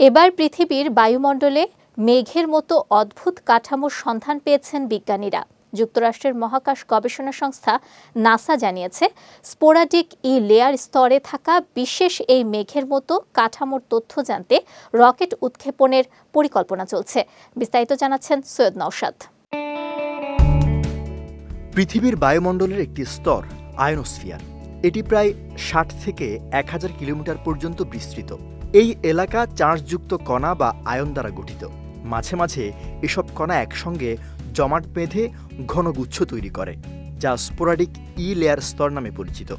এবার পৃথিবীর বায়ুমণ্ডলে মেঘের মতো অদ্ভুত কাঠামোর সন্ধান পেয়েছেন বিজ্ঞানীরা। যুক্তরাষ্ট্রের মহাকাশ গবেষণা সংস্থা নাসা জানিয়েছে, স্পোরাডিক লেয়ার স্তরে থাকা বিশেষ এই মেঘের মতো কাঠামোর তথ্য জানতে রকেট উৎক্ষেপণের পরিকল্পনা চলছে। বিস্তারিত জানাচ্ছেন সৈয়দ নওশাদ। পৃথিবীর বায়ুমণ্ডলের একটি স্তর আয়নোস্ফিয়ার। এটি প্রায় ৬০ থেকে ১০০০ কিলোমিটার পর্যন্ত বিস্তৃত। এই এলাকা চার্জযুক্ত কণা বা আয়ন দ্বারা গঠিত। মাঝে মাঝে এসব কণা একসঙ্গে জমাট বেঁধে ঘনগুচ্ছ তৈরি করে, যা স্পোরাডিক লেয়ার স্তর নামে পরিচিত।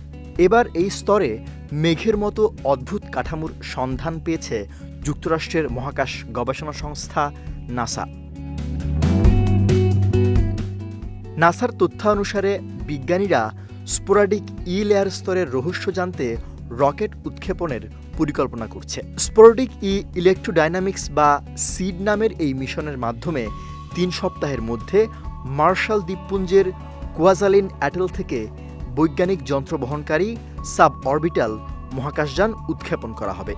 এবার এই স্তরে মেঘের মতো অদ্ভুত কাঠামোর সন্ধান পেয়েছে যুক্তরাষ্ট্রের মহাকাশ গবেষণা সংস্থা নাসা। নাসার তথ্যানুসারে বিজ্ঞানীরা স্পোরাডিক লেয়ার স্তরের রহস্য জানতে রকেট উৎক্ষেপণের পরিকল্পনা করছে। স্পোরাডিক ইলেকট্রোডাইনামিক্স বা সিড নামের এই মিশনের মাধ্যমে ৩ সপ্তাহের মধ্যে মার্শাল দ্বীপপুঞ্জের কোয়াজালিন অ্যাটল থেকে বৈজ্ঞানিক যন্ত্র বহনকারী সাব অরবিটাল মহাকাশযান উৎক্ষেপণ করা হবে।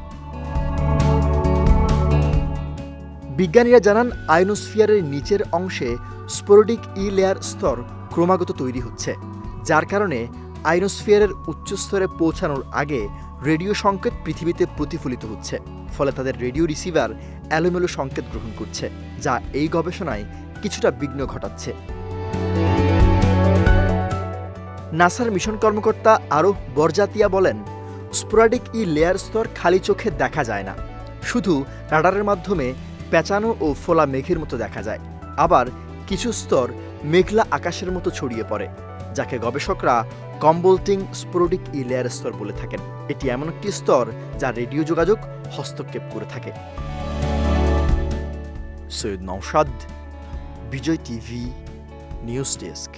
বিজ্ঞানীরা জানান, আয়নোস্ফিয়ারের নিচের অংশে স্পোরাডিক লেয়ার স্তর ক্রমাগত তৈরি হচ্ছে, যার কারণে আয়নোস্ফিয়ারের উচ্চস্তরে পৌঁছানোর আগে রেডিও সংকেত পৃথিবীতে প্রতিফলিত হচ্ছে। ফলে তাদের রেডিও রিসিভার এলোমেলো সংকেত গ্রহণ করছে, যা এই গবেষণায় কিছুটা বিঘ্ন ঘটাচ্ছে। নাসার মিশন কর্মকর্তা আরোহ বরজাতিয়া বলেন, স্পোরাডিক লেয়ার স্তর খালি চোখে দেখা যায় না, শুধু রাডারের মাধ্যমে পেঁচানো ও ফোলা মেঘের মতো দেখা যায়। আবার কিছু স্তর মেঘলা আকাশের মতো ছড়িয়ে পড়ে, যাকে গবেষকরা কম্বোল্টিং স্পোরাডিক লেয়ার স্তর বলে থাকেন। এটি এমন একটি স্তর যা রেডিও যোগাযোগ হস্তক্ষেপ করে থাকে। সৈয়দ নওশাদ, বিজয় টিভি, নিউজ ডেস্ক।